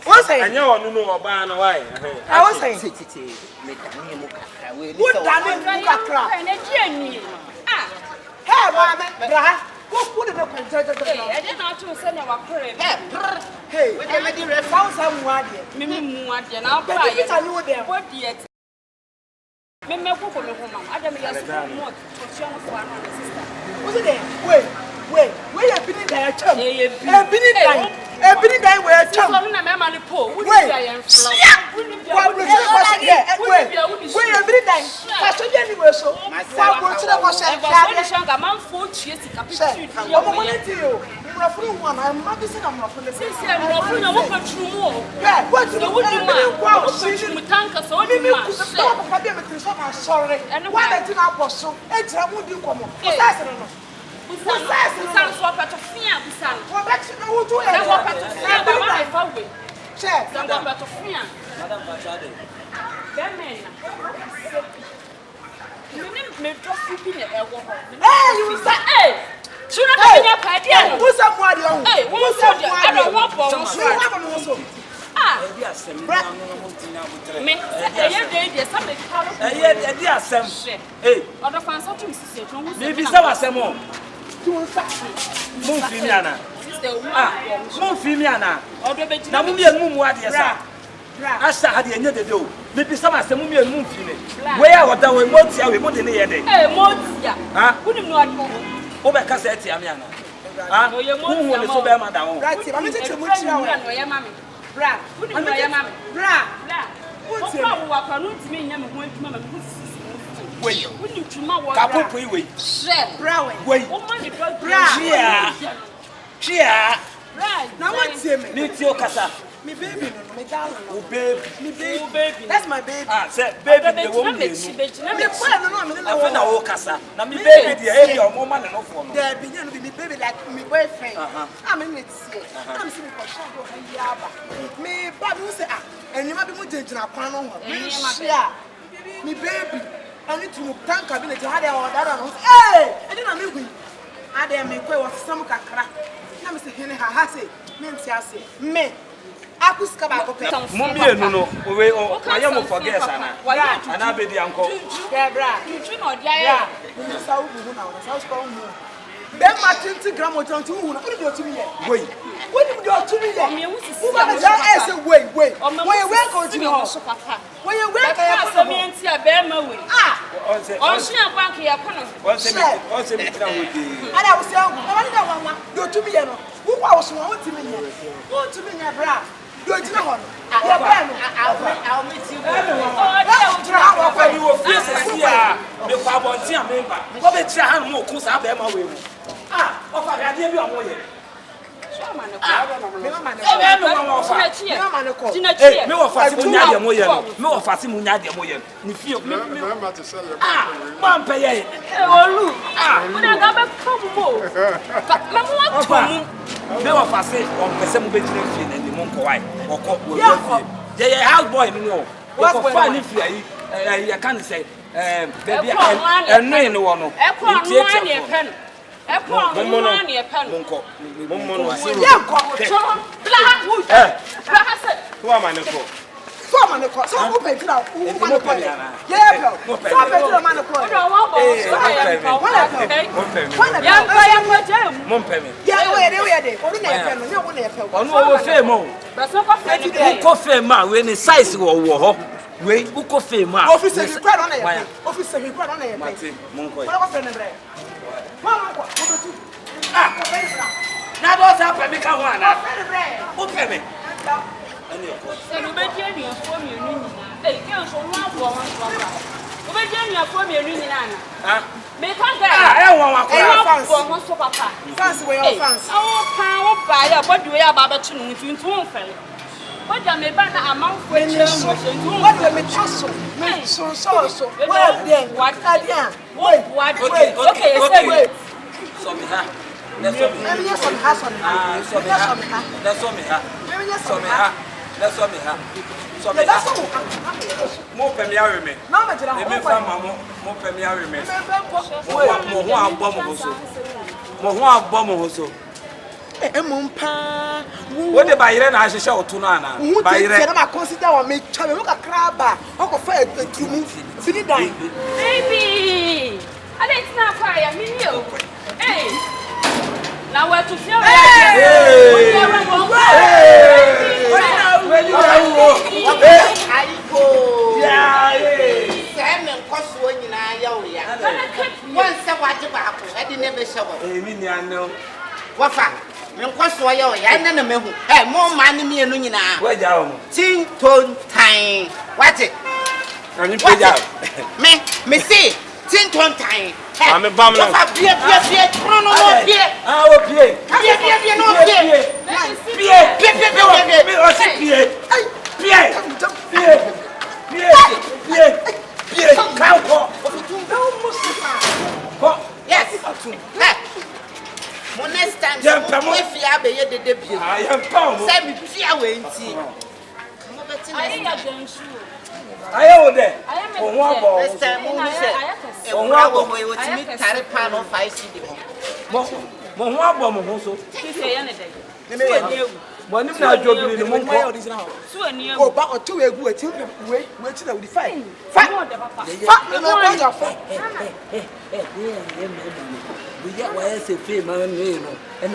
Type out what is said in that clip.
What's saying? I know no ban away. I was saying, What damn Muka? Hey, Mamma, what put it up and take it? I didn't know to send our prayer. Hey, I did a found someone. Mimi, and I'll But buy I knew them. what yet? Mimi, I don't know what to show for another sister. What's it? Wait, have been in there, chum. I've been in there. I've been in there where chum. I'm a man of Paul. Wait, I've been in there. I told you anyway, so my son was a man for years to capture. I'm not missing a muffin. Since I'm offering a woman to more. What's the woman? We can't go so I'm sorry. And why I did not was so extra would you come on? Who sounds so better fear, son? Well, that's no to I walk out to fear, but I found it. Check, I'm going to fear. That man. You may just keep in a walk. Hey, you say, hey! Should not have your idea. Who's somebody on? Hey, who's somebody? I don't want for ah, me, hey, other fans are to say, maybe some are some more. Mumfimiana. Mumfimiana. Now, Mummy and Mum, what is that? I said, the end of the day. Maybe some are some Mummy and Mumfine. Where are we want to have a money? Hey, Montia. Huh? Wouldn't know over Cassette, Amiana. Ah, who will so bear madam? Right, I'm going to put you on your mammy. Bra, wouldn't know your mammy. Bra, what's your walk on me? Never went to Mamma. Wait, wouldn't you know what I wait? Brown, wait, Chia, now what's him? Meet your casa. Me baby, me darling, oh baby, that's my baby. Ah, said baby, the woman is I know casa. Now me baby, the area of woman and for me. There be baby like me boyfriend. I'm in it. I'm seeing for sure. Me, Babu say, and you might be moving to a panel. Me baby. I need to thank cabinet to have that on. Hey, I didn't know. I didn't make way with some crack. Now, Mr. Henry has it. Me. I could scab up. Mummy, no, I am for guess, and I be the uncle. You know, yeah, then my 20 gram or 20, what do you do to me? Wait, what do you do to me? Who was that? Wait, where you going to me? Where you went, I saw me and see a bear mowing. On Shia Bank here, what's it with you? And I was young, I want to go to me. Who was want to me? Want to me, bra? You're to know. I'll meet you. Oh, you will feel here. The Fabontia member. What is your hand more? Because I am away. Ah, I gave you a way. No Fasimunia de Moyen. If you pay. When I got back from more. But no Fasi on Pesemu and the Monk White or Cop. They are house boy, no. What's fine if you can't say, baby, and no one. Pen. Money a pen. Monko. Who am I not for? Someone open to now. Yeah, now those are Pemica one. Who pay me? And you bet you for me. Hey, girls from one for one. You bet you for me. Make I want for papa. Fancy way of fans. Oh, power buyer, what do we have about to know if you don't fail? What I may ban a month for what let me trust so. Well, then, what I am. Okay. So me ha. Let's me ha. More premier me. No, me fam more premier me. Mo ho abom ho so. Emumpa. What the Bayre na ahye otuna na. Bayre. Na ma consider wa me twa me ka kraba. Oko fa etumu. Fini dan. Baby. I didn't know fire me you. Hey. Now what to feel? Tinton time. I'm a bum. No, no, I am there. On one ball. This time, on one ball, we will meet Tarry Pan of 5 CD. One so. When you not joking, the moon way is now. Go back or 2 a good wait till we fight. Fight. We get why I say, man, and